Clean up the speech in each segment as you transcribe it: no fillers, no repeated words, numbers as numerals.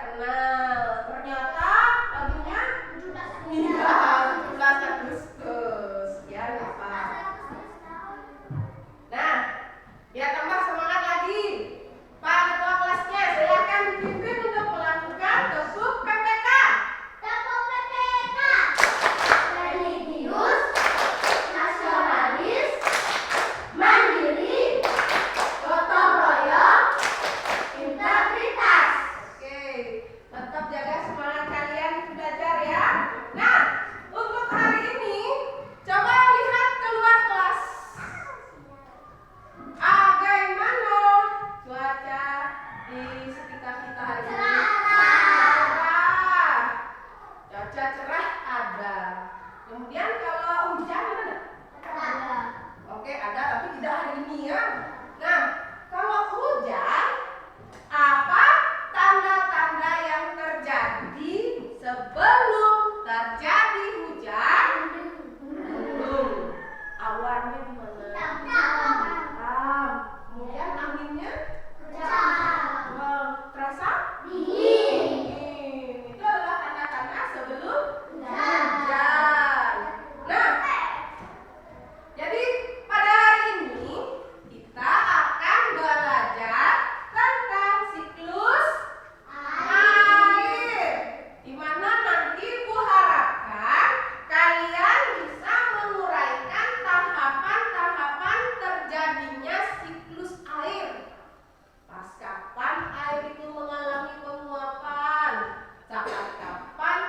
kenal. Ternyata lagunya 17. Iya, 17 Agustus. Ya, lupa. Nah, biar tambah semangat lagi, Pak Ketua kelasnya silakan dipimpin untuk melakukan tepuk PPK. Tepuk PPK. Religius, nasionalis, mandiri, gotong royong, integritas. Oke, tetap jaga semangat kalian belajar ya. Nah, untuk hari ini coba lihat keluar kelas. Bagaimana cuaca di sekitar kita hari ini? Cerah. Cuaca cerah ada. Kemudian kalau hujan ada? Ada. Oke, ada tapi tidak hari ini ya. Nah, kalau hujan, apa tanda-tanda yang terjadi sebelum terjadi hujan? Mendung. Awannya di mana? Hitam. Kemudian anginnya? Terasa? Dingin. Itu adalah tanda-tanda sebelum hujan. Nah, jadi pada hari ini kita akan belajar tentang siklus air, di mana nanti Bu harapkan kalian bisa menguraikan tahapan-tahapan terjadinya siklus air. Pas kapan air itu mengalami penguapan, saat kapan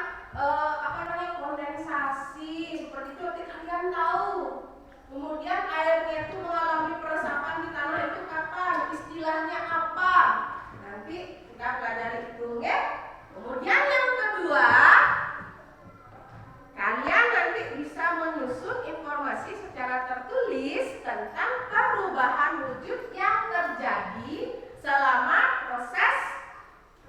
kondensasi, seperti itu nanti kalian tahu. Kemudian airnya itu mengalami peresapan di tanah itu kapan, istilahnya apa? Nanti kita pelajari itu, ya. Kemudian yang kedua, kalian nanti bisa menyusun informasi secara tertulis tentang perubahan wujud yang terjadi selama proses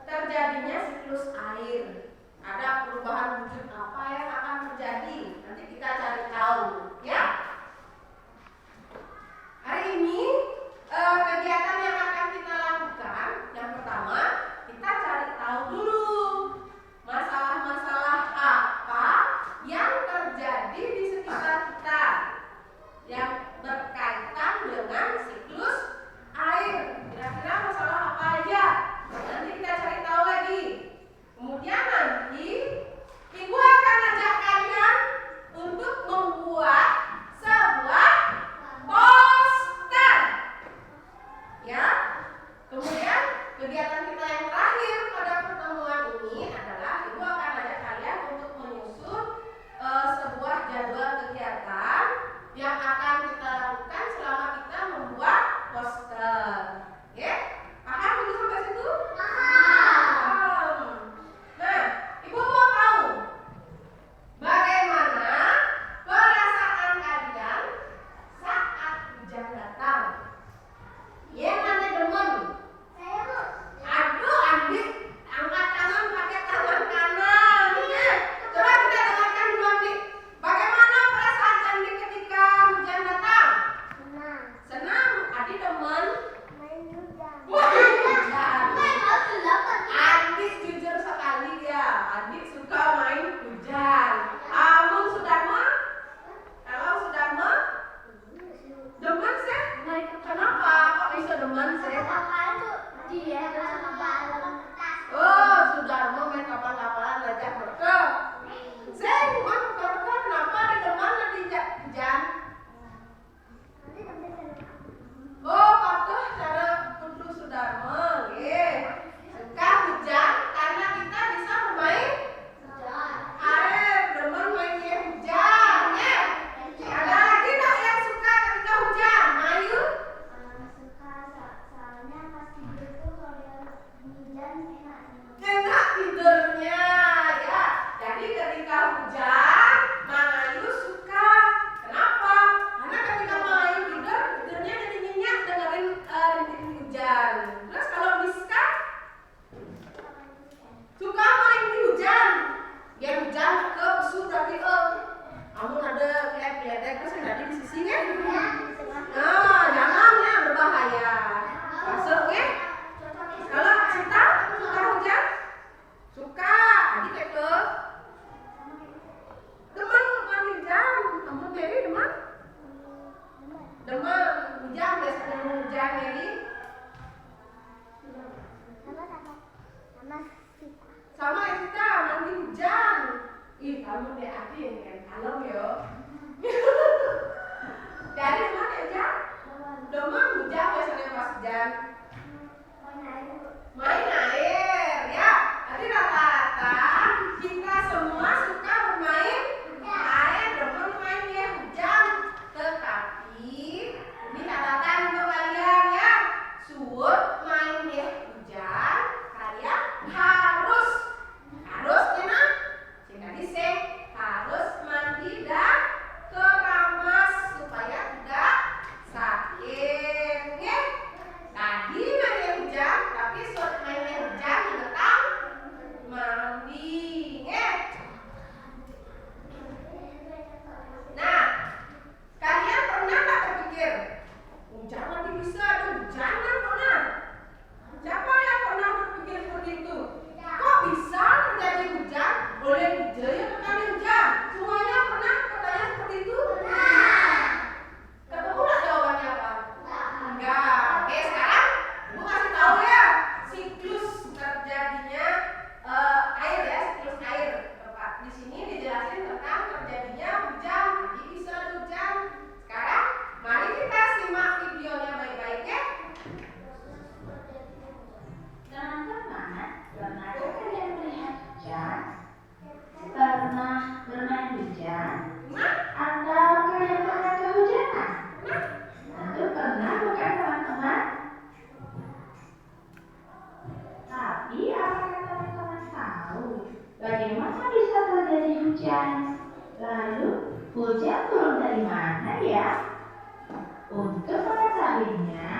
terjadinya siklus air. Ada perubahan wujud apa yang akan terjadi? Nanti kita cari tahu, ya. Hari ini kegiatan yang akan kita lakukan, yang pertama kita cari tahu dulu masalah-masalah apa yang terjadi di sekitar kita yang berkaitan dengan siklus air. Kira-kira masalah apa aja? Nanti kita cari tahu lagi. Kemudian nanti Ibu akan ajak kalian untuk membuat Bagaimana bisa terjadi hujan? Lalu, hujan turun dari mana ya? Untuk mengetahuinya,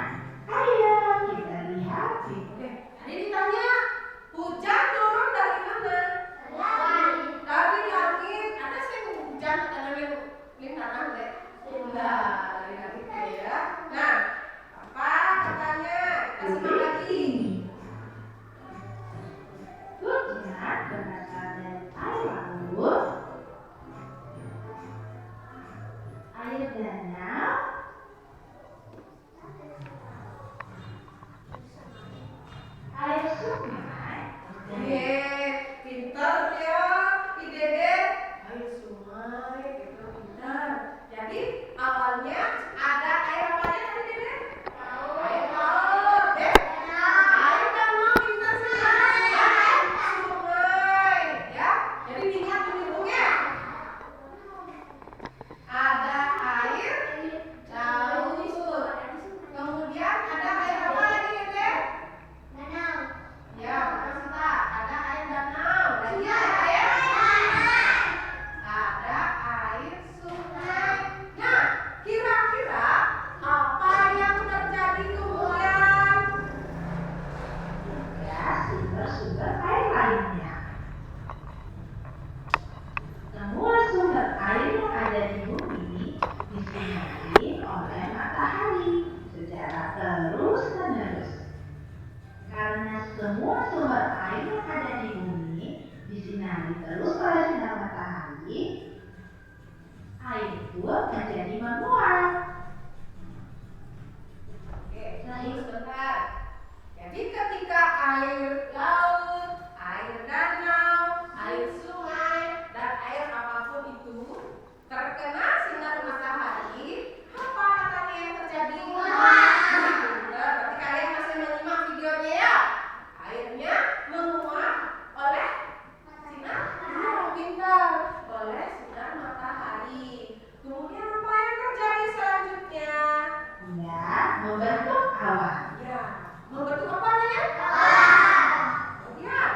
ayo kita lihat. Tadi ditanya, hujan turun dari mana? Dari langit. Ada sih hujan dari lingkaran deh. Enggak, dari langit ya. Nah, apa katanya? Kita simak lagi. Hujan berasal dari air laut, air danau, air sungai, Pintar ya, Dede. Air sungai, gitu pintar. Jadi awalnya ada air apa aja tadi Dede? Air laut, air danau, pintar sih. Air sungai, ya. Jadi ingat penyebutnya. Ada air laut. Kemudian ada air apa lagi Dede? Ya, betul Sita. Ada air danau. Lagi ada air? Ada air sungai. Nah, kira-kira apa yang terjadi kemudian? ya sumber-sumber air lainnya. Semua sumber air yang ada di bumi disinari oleh matahari secara terus-menerus. Karena semua sumber air yang ada di bumi disinari terus oleh sinar matahari, air itu menjadi menguap. Oke, terus bentar. Jadi ketika air laut, air danau, air sungai, dan air apapun itu terkena sinar matahari, apa katanya yang terjadi? Berarti kalian masih menyimak videonya ya? Airnya menguap oleh sinar pintar, oleh sinar matahari. Kemudian apa yang terjadi selanjutnya? Ya, membentuk awan. Ya, membentuk apa namanya? Kemudian,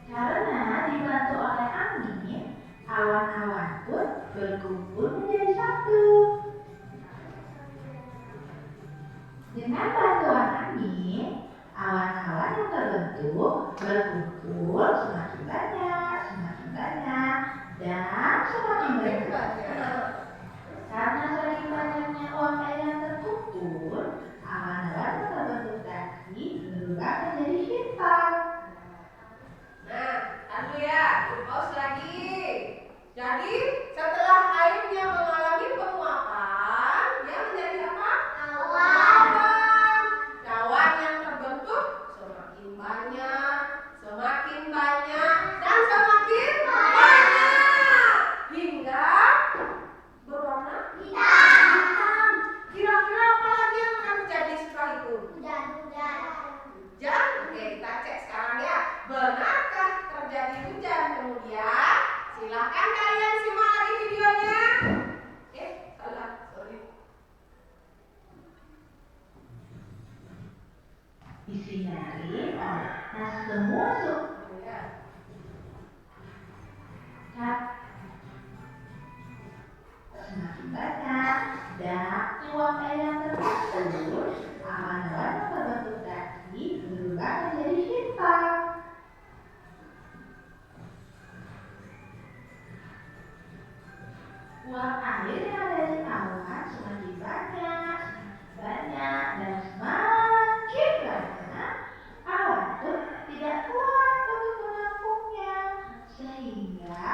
Karena dibantu oleh angin, awan-awan pun berkumpul menjadi satu. Dengan bantuan angin, awan-awan yang terbentuk berkumpul semakin banyak, dan semakin banyak. Karena semakin banyaknya uap air yang terkumpul, awan-awan yang terbentuk tadi berubah menjadi hitam. nah, lalu ya, pause lagi. Jadi, setelah airnya mengalami penguapan, dia menjadi apa? Awan. Awan yang terbentuk semakin banyak, dan semakin banyak. Hingga berwarna hitam. Kira-kira apa lagi yang akan terjadi setelah itu? Hujan? Oke, kita cek sekarang ya. Benarkah terjadi hujan kemudian? Silakan kalian simak lagi videonya. Salah, sorry. Disinari oleh semua Ya. semakin banyak dan uap air yang terkumpul, awan-awan yang terbentuk tadi berubah menjadi hitam. Uap air yang ada di awan semakin banyak, dan semakin banyak. Awan pun tidak kuat untuk menampungnya, sehingga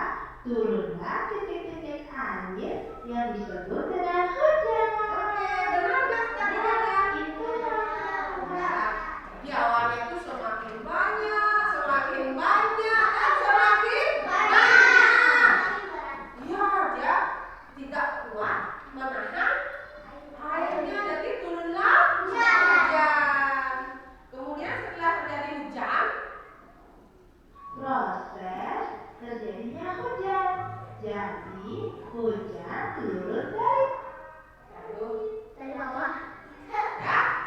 turunlah titik-titik air yang disebut dengan hujan. Oke, benar nggak tadi ada? Itu yang Jadi awannya itu semakin banyak, dan semakin banyak. Iya, dia tidak kuat menahan airnya, jadi turunlah hujan. Kemudian setelah terjadi hujan, proses terjadinya hujan. Jadi hujan turun dari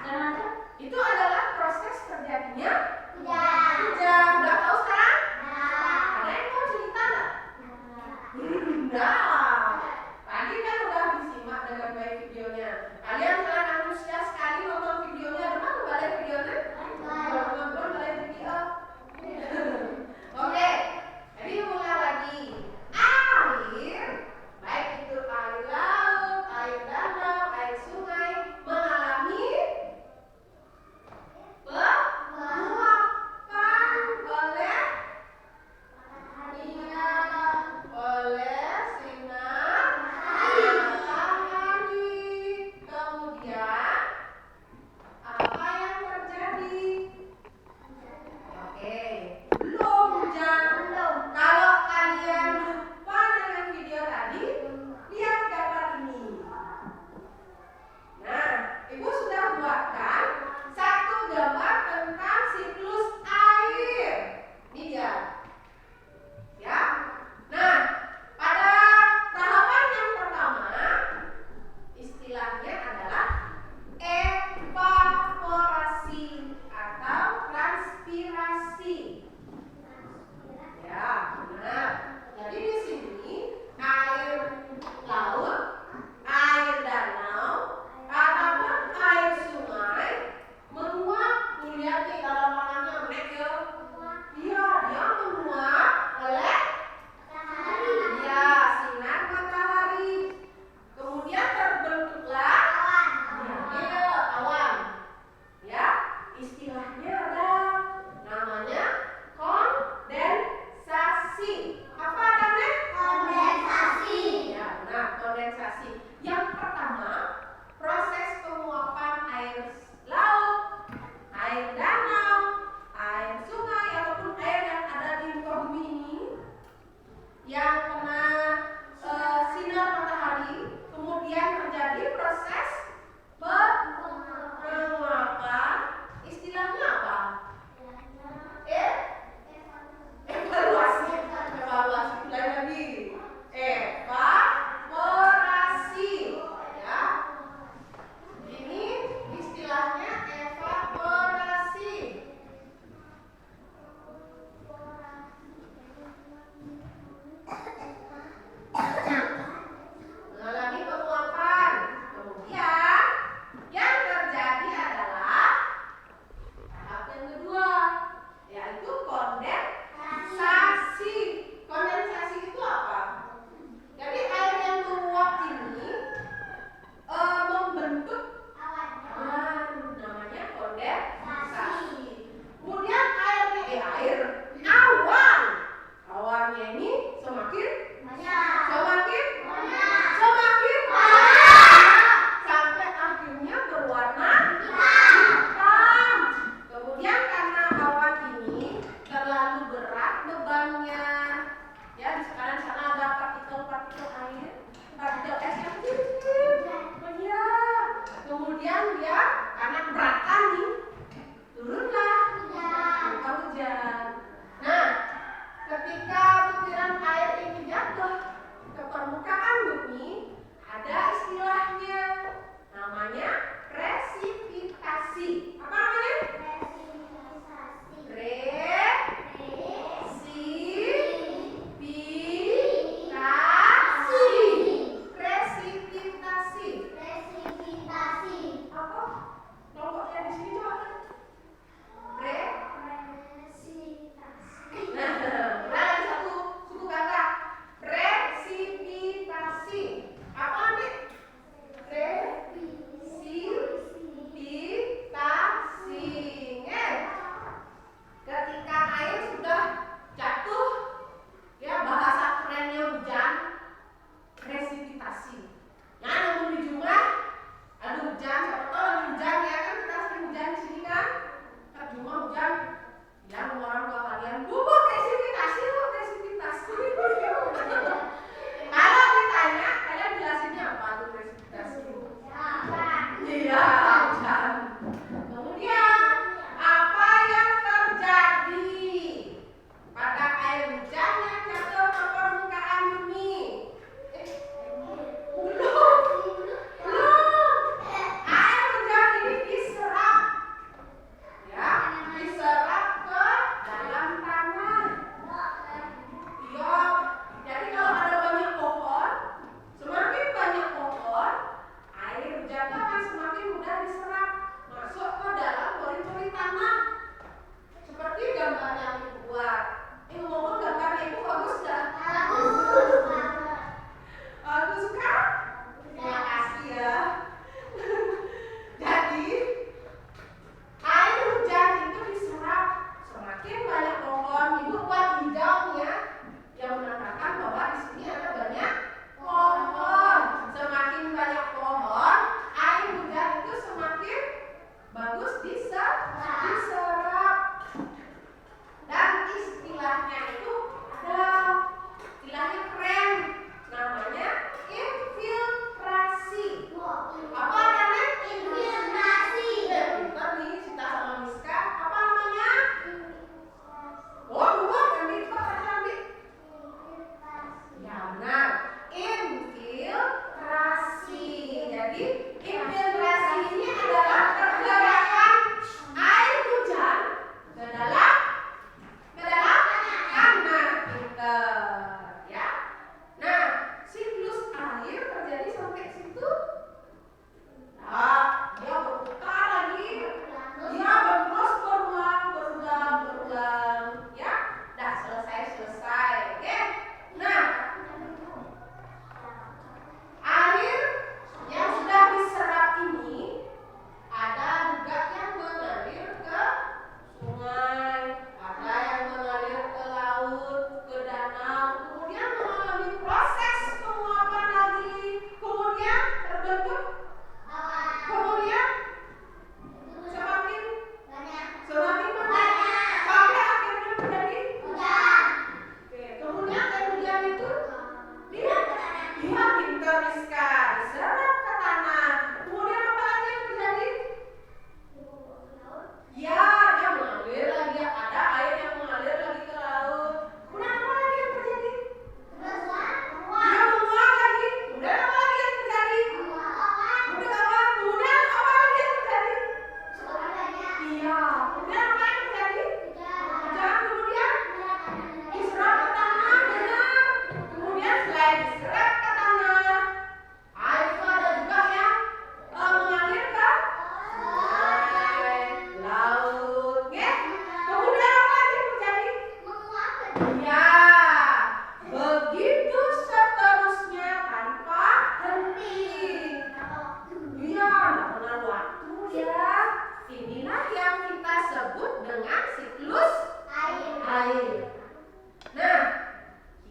ya, itu adalah proses terjadinya hujan. Udah tahu sekarang? Karena kondensasi. Apa namanya? Kondensasi. Ya, benar, kondensasi. Yang pertama, proses penguapan air laut, air danau, air sungai ataupun air yang ada di muka bumi ini yang kena sinar matahari, kemudian terjadi proses penguapan. Istilahnya apa? Evaluasi.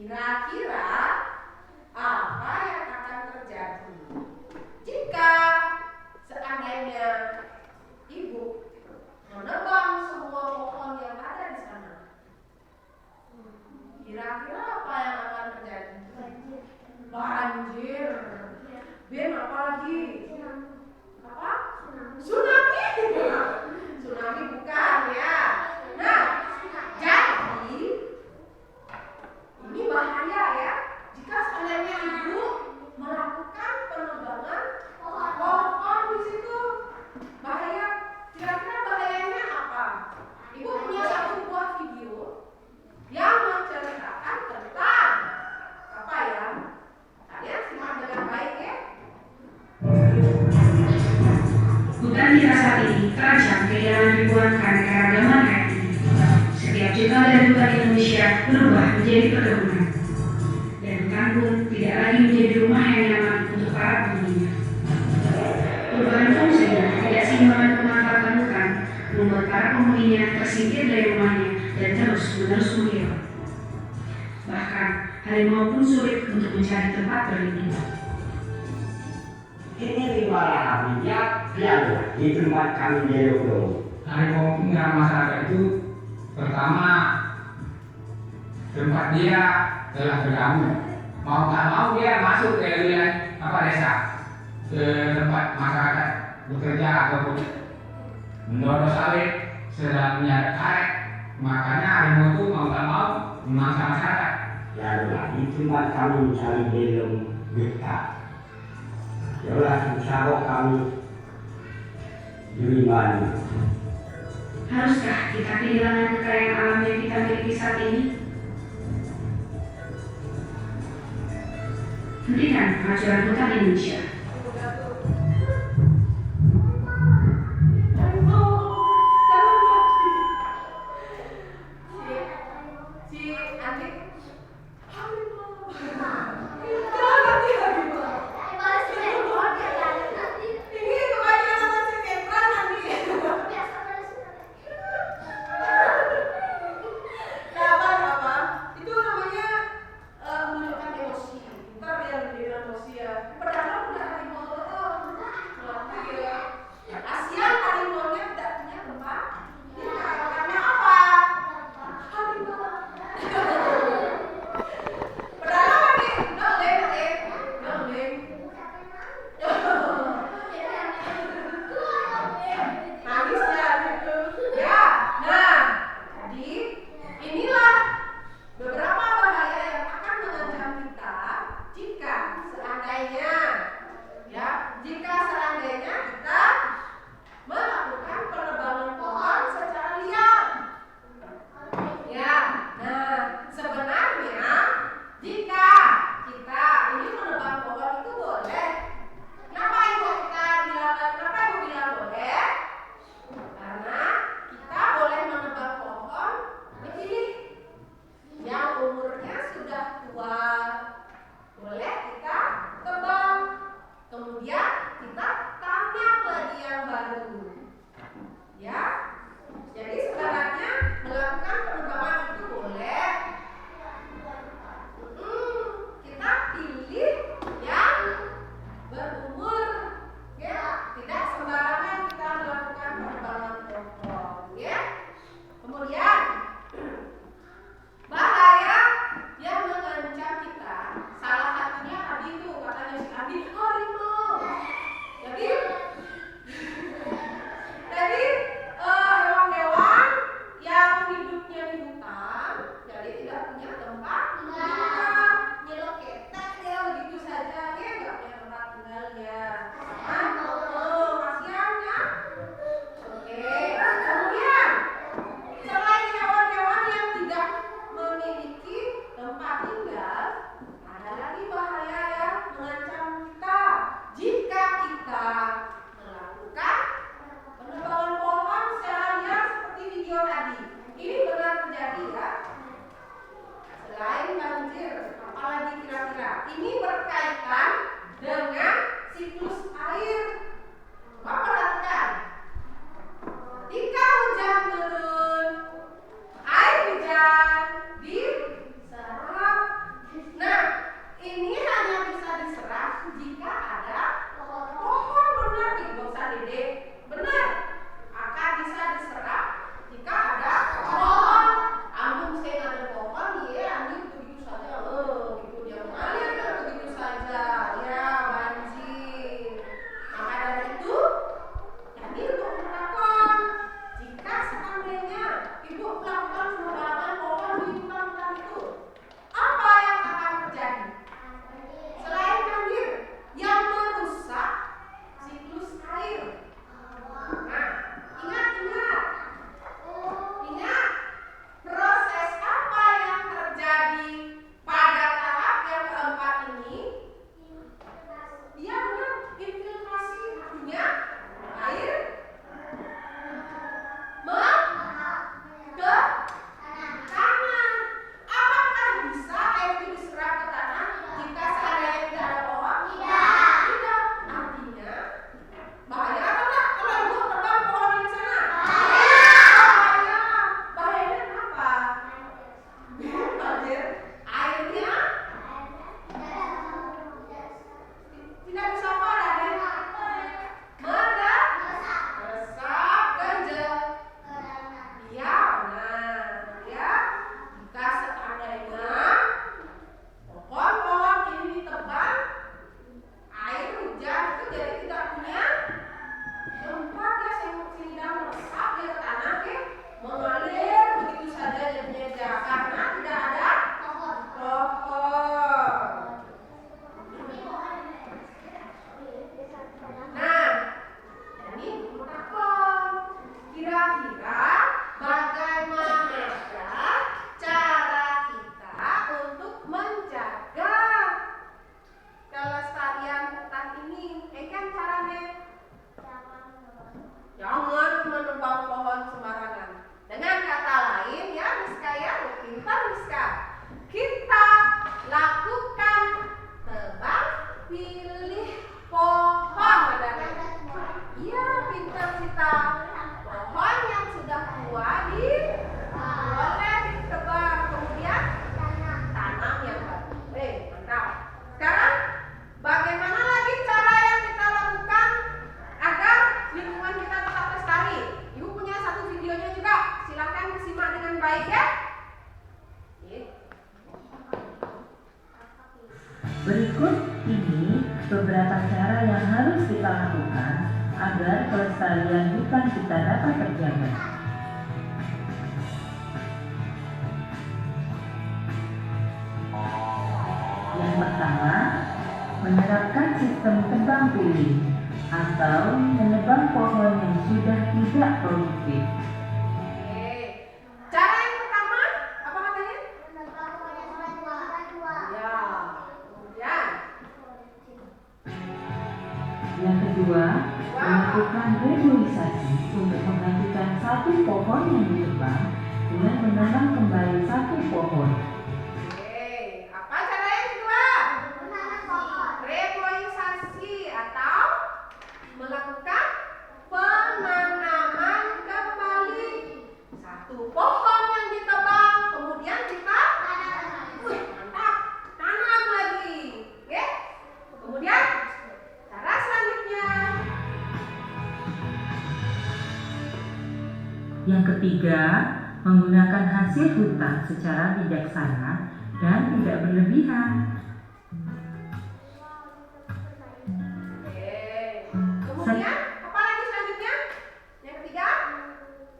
Kira-kira apa yang akan terjadi jika seandainya ibu menebang semua pohon yang ada di sana? Kira-kira apa yang akan terjadi? Banjir. Ben, apa lagi? Apa? Tsunami. Tsunami bukan ya. Nah, jadi ini bahaya ya. Jika seandainya ibu melakukan penebangan pohon di situ, bahaya. Kira-kira bahayanya apa? Ibu punya satu buah video yang menceritakan tentang apa ya? Kalian simak dengan baik ya. Hutan kita saat ini terancam kehilangan ribuan keanekaragaman hayati. Setiap juta dari hutan Indonesia berubah menjadi perkebunan, dan hutan pun tidak lagi menjadi rumah yang nyaman untuk para penghuninya. Perubahan fungsi dan ketidakseimbangan pemanfaatan hutan membuat para penghuninya tersingkir dari rumahnya dan terus-menerus menghilang. Bahkan harimau pun sulit untuk mencari tempat berlindung. Ini wilayah habitat yang di tempat kami duduk. Harimau menyerang masyarakat itu pertama tempat dia telah bergabung, mau tak mau dia masuk ke wilayah desa, ke tempat masyarakat bekerja ataupun mendono sawit sedang menyadap karet, makanya harimau itu mau tak mau memangsa masyarakat. Lalu di tempat kami mencari belum dekat. Yalah usaha kami dirimani. Haruskah kita kehilangan kekayaan alam yang kita miliki saat ini? Hentikan pengajuan hutan Indonesia. Berikut ini beberapa cara yang harus kita lakukan agar kelestarian hutan kita dapat terjaga. Yang pertama, menerapkan sistem tebang pilih atau menebang pohon yang sudah tidak produktif. Oke. Cara yang pertama, apa katanya? Ya. Kemudian, Yang kedua, melakukan reboisasi untuk menggantikan satu pohon yang ditebang dengan menanam kembali satu pohon. oke. Apa cara yang kedua? Reboisasi atau melakukan penanaman kembali satu pohon yang ditebang, kemudian kita mantap, tanam lagi. Oke? Kemudian cara selanjutnya. Yang ketiga, menggunakan hasil hutan secara bijaksana dan tidak berlebihan. Kemudian apa lagi selanjutnya? Yang ketiga,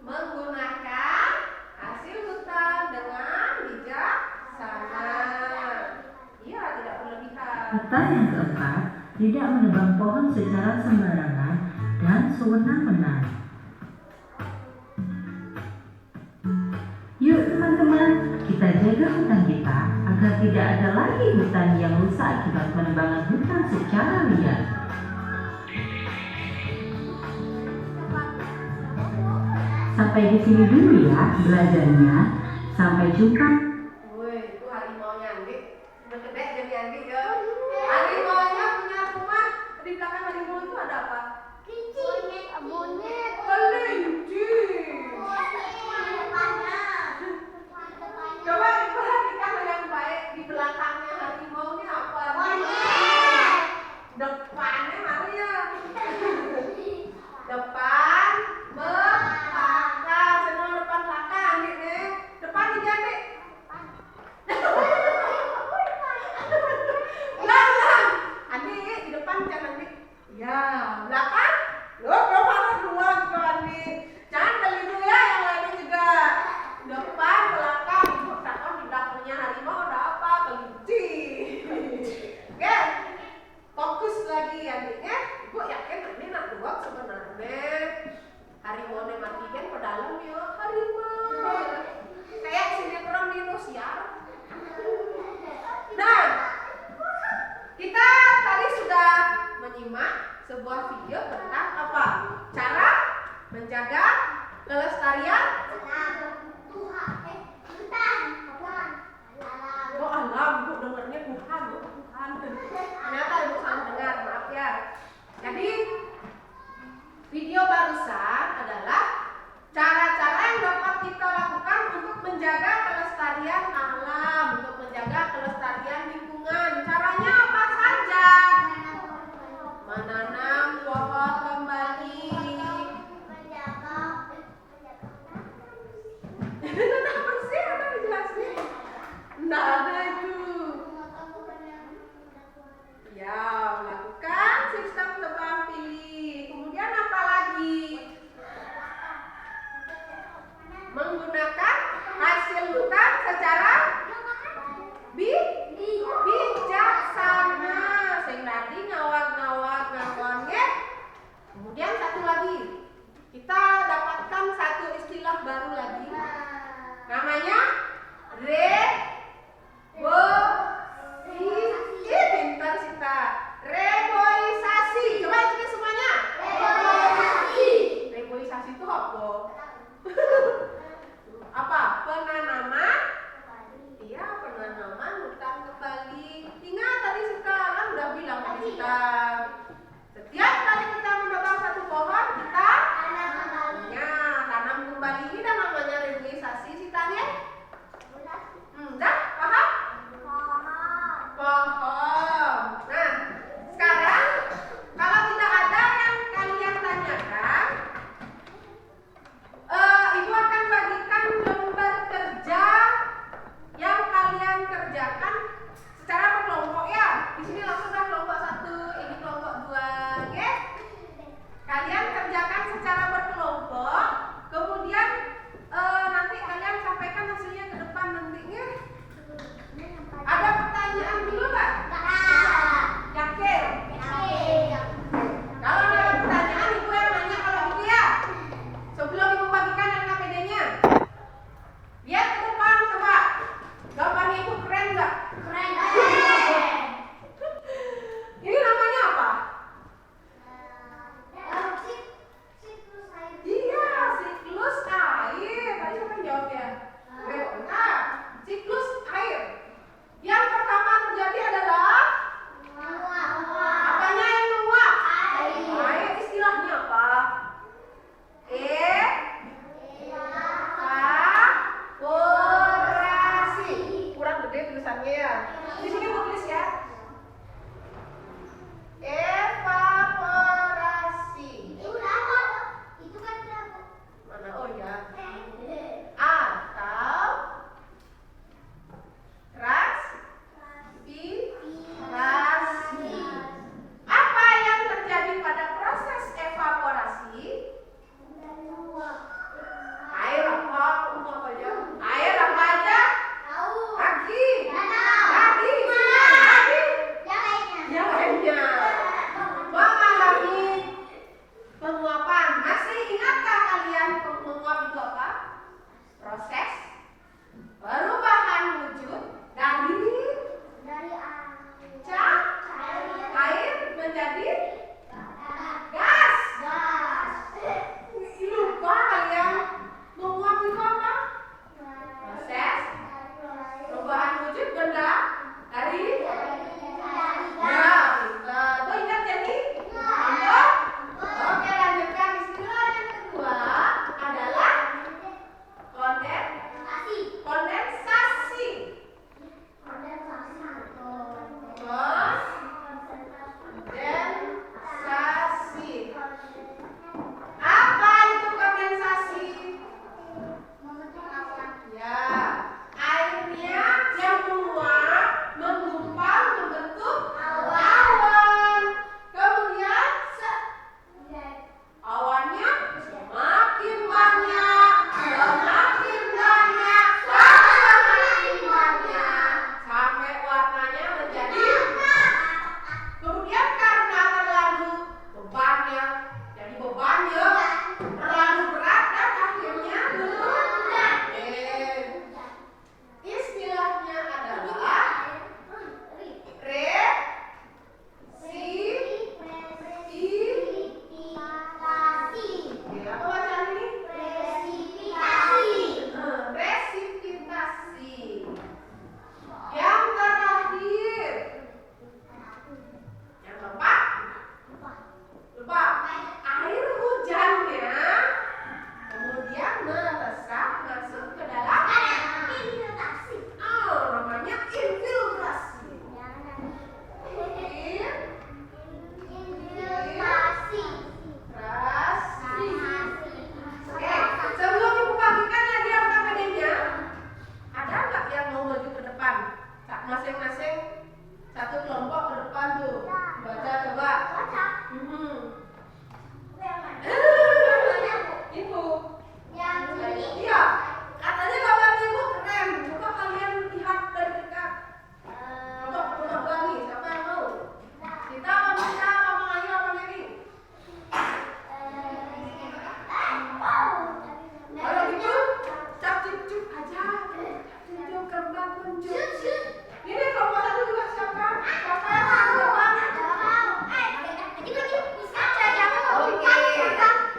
menggunakan hasil hutan dengan bijaksana. Iya, tidak berlebihan. Hutan yang keempat, tidak menebang pohon secara sembarangan dan sewenang-wenang. Yuk teman-teman, kita jaga hutan kita agar tidak ada lagi hutan yang rusak akibat penebangan hutan secara liar. Sampai di sini dulu ya belajarnya. Sampai jumpa. Woi, itu harimaunya Andi. Udah gede jadi Andi ya. Harimaunya punya rumah. Di belakang harimau itu ada apa? Monyet. Kelinci. Coba diperhatikan yang baik, di belakangnya harimau ini apa? Depannya Maria. Depan belakang, senang depan belakang gitu. Depan diganti. Belakang. Andi di depan jangan Andi. Ya, belakang. Lo belum ada duluan. Iya. Di sini tulis ya. Evaporasi. Itu kan berapa? Mana? Oh ya. Atau transpirasi. Apa yang terjadi pada proses evaporasi? Air apa? Air apa aja? Lagi. Yang lainnya. Mengalami penguapan. Masih ingatkah kalian menguap itu apa? Proses perubahan wujud dari air menjadi gas. Lupa kalian menguap itu apa? Proses perubahan wujud benda dari Tuh ingat jadi? Oke, lanjutkan. Istilah yang kedua adalah kondensasi. Kondensasi. Apa itu kondensasi? Ya, airnya yang menguap, menggumpal, membentuk awan. Kemudian awannya semakin banyak, sampai warnanya menjadi. Kemudian karena terlalu bebannya, jadi bebannya terlalu berat dan akhirnya istilahnya adalah apa bacaan ini? Presipitasi. Yang terakhir, yang keempat, lupa. Air hujannya kemudian meresap masuk ke dalam namanya infiltrasi. Oke, sebelum ibu bagikan lagi AKPD-nya, ada nggak yang mau maju ke depan? Masing-masing satu kelompok ke depan tuh. Baca coba. Ibu. Iya. Katanya gambar ibu keren. Coba kalian lihat dari dekat. Coba berani. Siapa yang mau? Kita manusia, Mama Ayu, apa Mary? Kalau gitu, cap-cip aja. Tunjuk kembang tunjuk. Ini kelompok satu juga siapa? Siapa yang mau ke depan? Oke.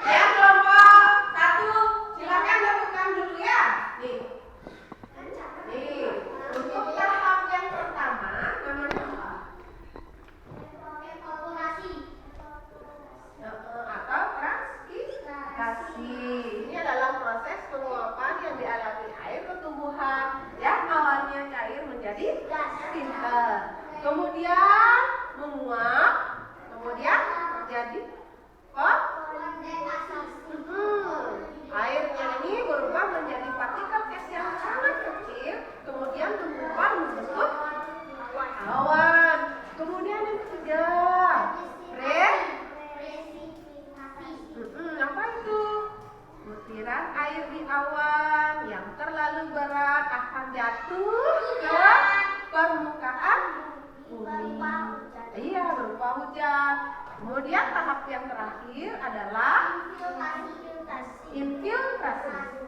Yang kelompok satu, silakan lakukan dulu ya. Nih. Untuk tahap yang pertama, namanya apa? Atau transpirasi. Ini adalah proses penguapan yang dialami air ke tumbuhan yang awalnya cair menjadi tinta. Kemudian menguap, kemudian terjadi airnya ini berubah menjadi partikel es yang sangat kecil, kemudian menggumpal membentuk awan. Kemudian yang ketiga, apa itu? Butiran air di awan yang terlalu berat akan jatuh ke permukaan bumi. Iya, berupa hujan. Kemudian tahap yang terakhir adalah infiltrasi.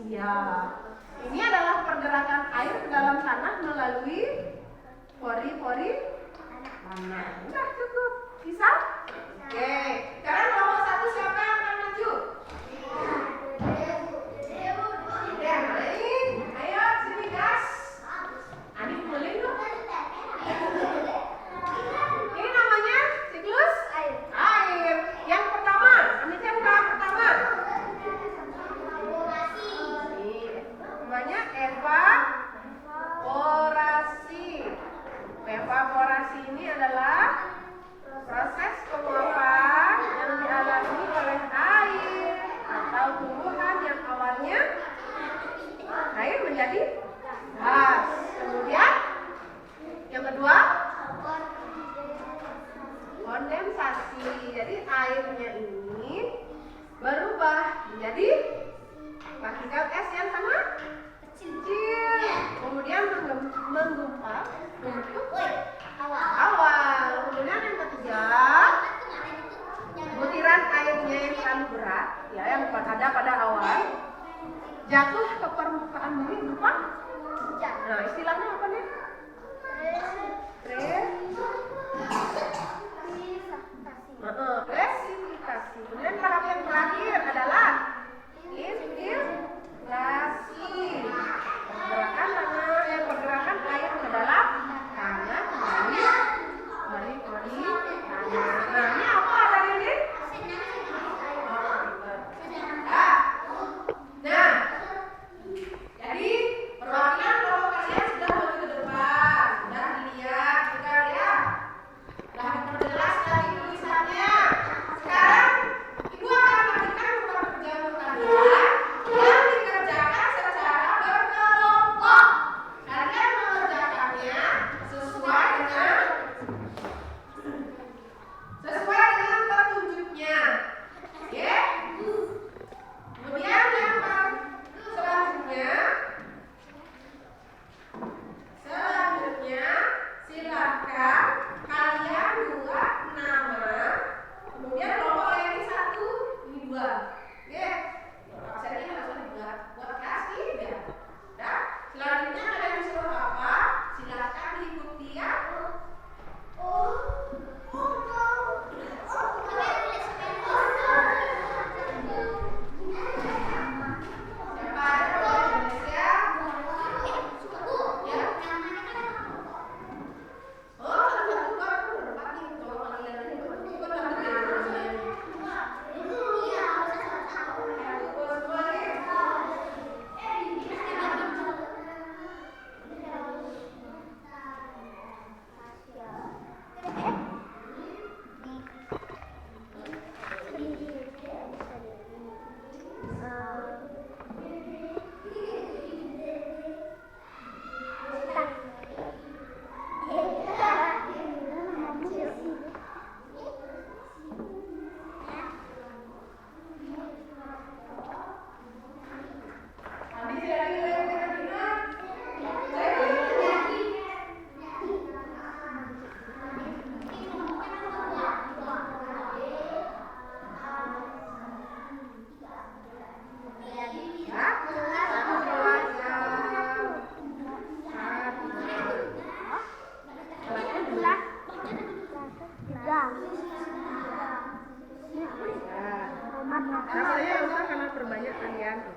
Iya. Ini adalah pergerakan air ke dalam tanah melalui pori-pori tanah. Udah cukup. Bisa? Oke. Sekarang nomor satu siapa yang akan maju? Ayo sini gas. Adik boleh dong. Ini namanya siklus air. Yang pertama, Amitnya buka pertama. Ini namanya evaporasi.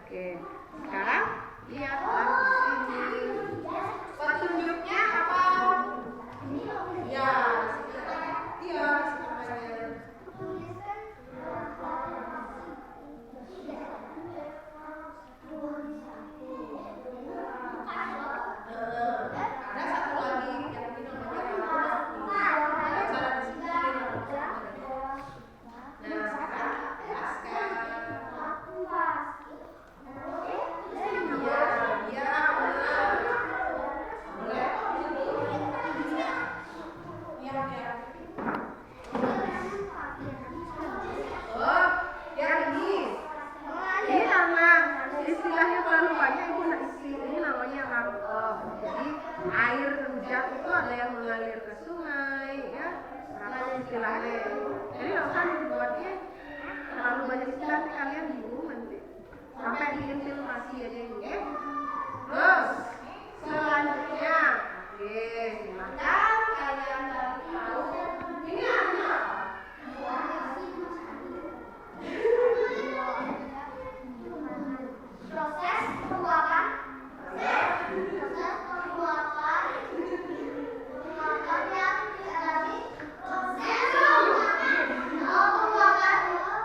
Oke, sekarang lihat di sini. Petunjuknya apa? Ya, iya, namanya. Ada satu lagi yang ini namanya cara disiplin. Nah, sekarang jelaskan. Iya, benar. Boleh. Iya. Oh, yang ini. Ini nama istilahnya terlalu banyak ibu. Ini namanya rangkep. Jadi air hujan itu ada yang mengalir ke sungai, ya. Rangkep istilahnya. Jadi nggak usah dibuatnya terlalu banyak istilah, kalian bingung nanti. Sampai diinfiltrasi aja ibu, ya. Terus selanjutnya, oke, silakan kalian cari tahu. Ini artinya apa? Proses pembuatan yang dialami proses pembuatan yang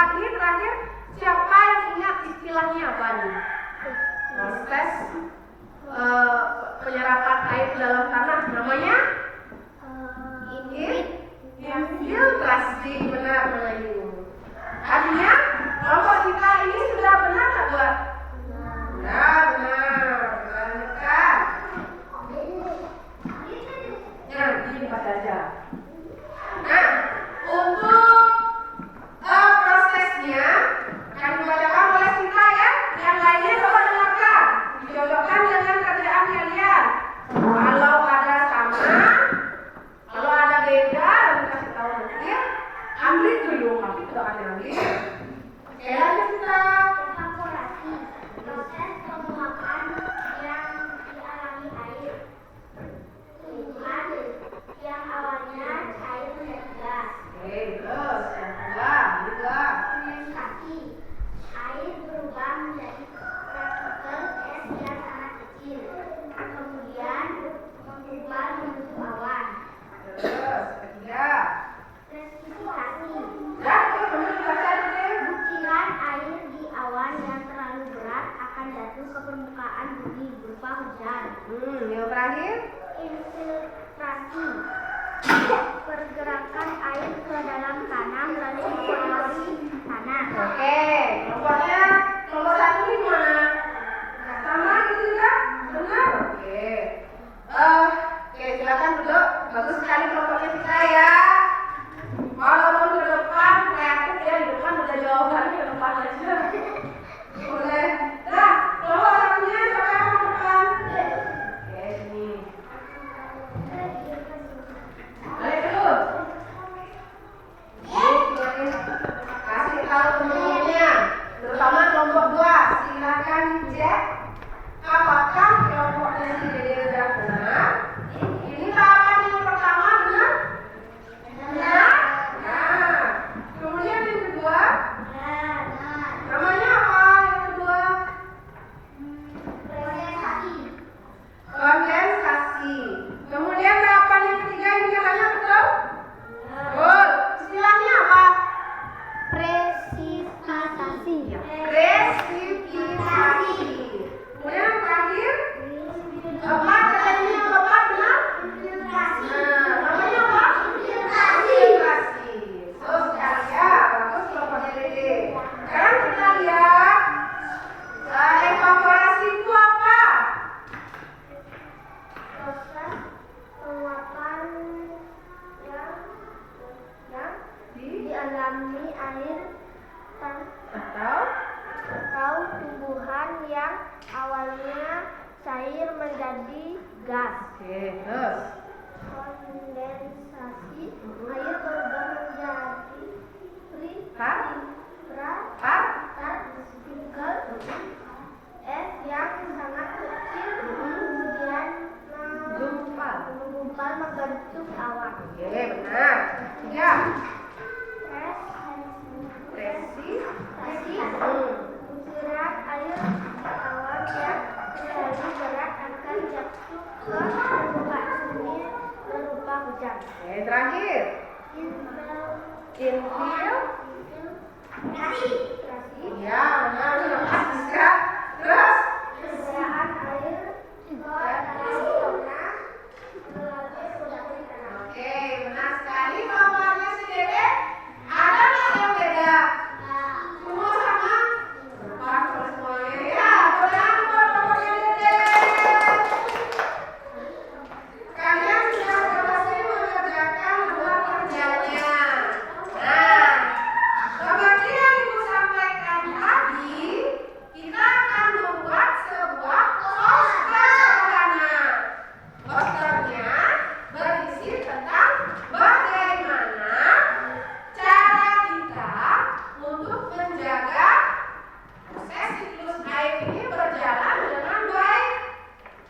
lagi terakhir, siapa yang ingat istilahnya apa nih? Proses penyerapan air ke dalam tanah namanya infiltrasi. Benar Melayu. Artinya kelompok kita ini sudah benar nggak buat? Benar. Lanjutkan. Nah, ini baca aja. Nah, untuk prosesnya akan dibacakan oleh kita ya. Yang lainnya coba dengarkan. Dicocokkan dengan kerjaan kalian. Kalau ada sama, kalau ada beda, kasih tahu nanti. Ambil dulu, tapi tidak ada ambil. Oke, lanjut kita. Evaporasi, proses penguapan yang dialami air. Tumbuhan yang awalnya cair menjadi gas. Oke, terus yang kedua, juga. Kondensasi, air berubah menjadi partikel es yang sangat kecil. Kemudian berubah membentuk awan. Terus ketiga. Presipitasasi, Ya, itu teman baca dulu. butiran air di awan yang terlalu berat akan jatuh ke permukaan bumi berupa hujan. Yang terakhir. Infiltrasi, pergerakan air ke dalam tanah melalui pori tanah. Oke, kelompoknya kelompok satu ini mana? Sama gitu juga? Benar? Oke. Oke, silakan duduk. Bagus sekali kelompoknya kita ya. Walaupun ke depan kreatif ya, di depan udah jawabannya ke depan aja. Boleh. Nah, kelompok satunya siapa yang mau ke depan? Oke, sini. Balik dulu. Kasih tahu teman-temannya, terutama kelompok 2. Silakan cek apakah kelompoknya si Dede sudah benar. Ini tahapan yang pertama benar? Benar. Nah, kemudian yang kedua, namanya apa yang kedua? Kondensasi. Kemudian tahapan yang ketiga ini namanya betul? Betul. Istilahnya apa? Presipitasi, Presipitasi. Kemudian yang terakhir, keempat katanya keempat benar? Nah, namanya apa? Infiltrasi. So, sekarang ya, bagus kelompoknya Dede. Sekarang kita lihat evaporasi itu apa? proses penguapan yang dialami air atau tumbuhan yang awalnya cair menjadi gas. Oke, terus. Kondensasi, air berubah menjadi partikel es yang sangat kecil, kemudian menggumpal membentuk awan. Oke, benar. Tiga. Presipitasi, butiran air di awan yang terlalu berat akan jatuh ke permukaan bumi berupa hujan. Oke, terakhir. Infiltrasi, Iya, benar. Sudah pas bisa. Terus. pergerakan air ke dalam tanah melalui pori tanah. Oke, benar sekali kelompoknya si Dede. Ada nggak yang beda? Semua sama? Pas semuanya. Ya, benar buat kelompoknya Dede. Kalian sudah berhasil mengerjakan dua kerjanya. Nah, seperti yang Ibu sampaikan tadi, kita akan membuat sebuah poster sederhana. Posternya berisi tentang bagaimana cara kita untuk menjaga proses siklus air ini berjalan dengan baik.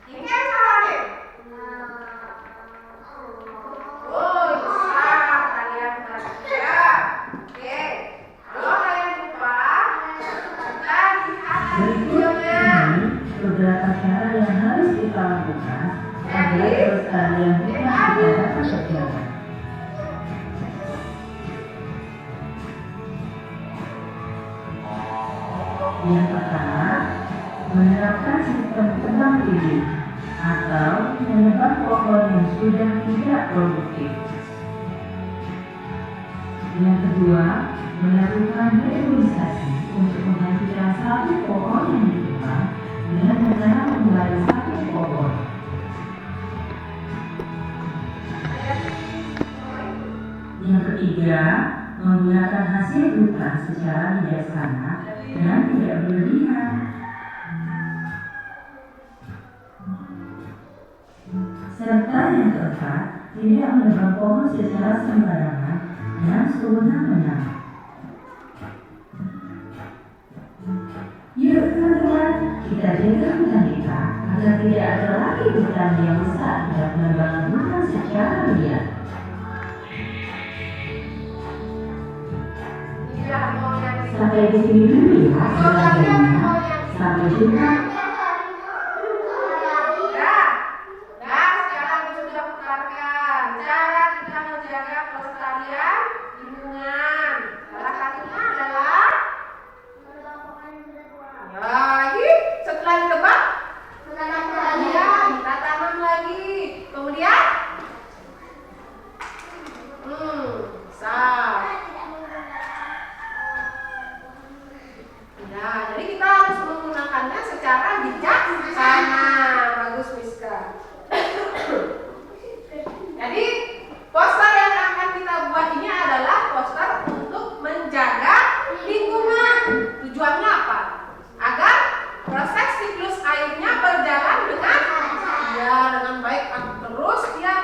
Ini kan caranya. Oh, bisa kalian kerja. Oke, kalau kalian lupa, kita lihat videonya. Beberapa cara yang harus kita lakukan agar pelestarian hutan kita dapat berjalan. Yang pertama, menerapkan sistem tebang pilih atau menebang pohon yang sudah tidak produktif. Yang kedua, melakukan reboisasi untuk menggantikan satu pohon yang ditebang dengan menanam kembali satu pohon. Yang ketiga, menggunakan hasil hutan secara bijaksana dan tidak berlebihan. Serta yang keempat, tidak menebang pohon secara sembarangan dan sewenang-wenang. Yuk teman-teman, kita jaga hutan kita agar tidak ada lagi hutan yang besar dan penebangan hutan secara liar. Sampai di sini dulu ya pelajarannya. Sampai jumpa. Sekarang kita sudah putarkan cara kita menjaga pelestarian lingkungan. Salah satunya adalah setelah ditebang, kita tanam lagi. Kemudian, nah, jadi kita harus menggunakannya secara bijaksana. Bagus, Miska. Jadi, poster yang akan kita buat ini adalah poster untuk menjaga lingkungan. Tujuannya apa? Agar proses siklus airnya berjalan dengan baik. Terus dia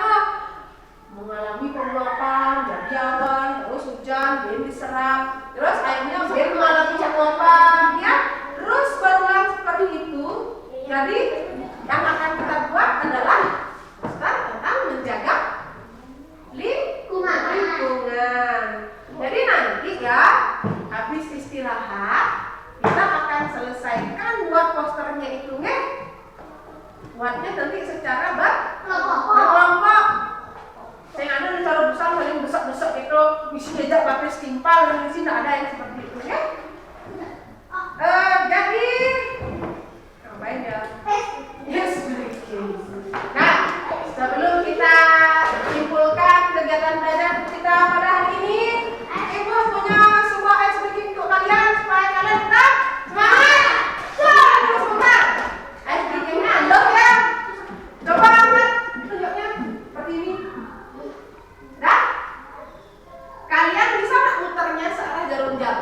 mengalami penguapan, jadi awan, terus hujan, kemudian diserap, terus airnya mengalami penguapan, ya, terus berulang seperti itu. Jadi yang akan kita buat adalah poster tentang menjaga lingkungan. Jadi nanti ya, habis istirahat kita akan selesaikan buat posternya itu, ya. Buatnya nanti secara berkelompok. Saya ada cara besar saling besar itu, isi jejak pakai setimpal dan isi tidak ada yang seperti itu, ya. Jadi ngapain ya? Yes, nah, sebelum kita simpulkan kegiatan belajar kita pada hari ini, Ibu punya sebuah ice breaking untuk kalian supaya kalian tetap semangat. Terus sebentar, ice breakingnya andok ya. Coba Ahmad tunjuknya seperti ini. Dah? Kalian bisa nggak muternya searah jarum jam?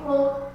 pukul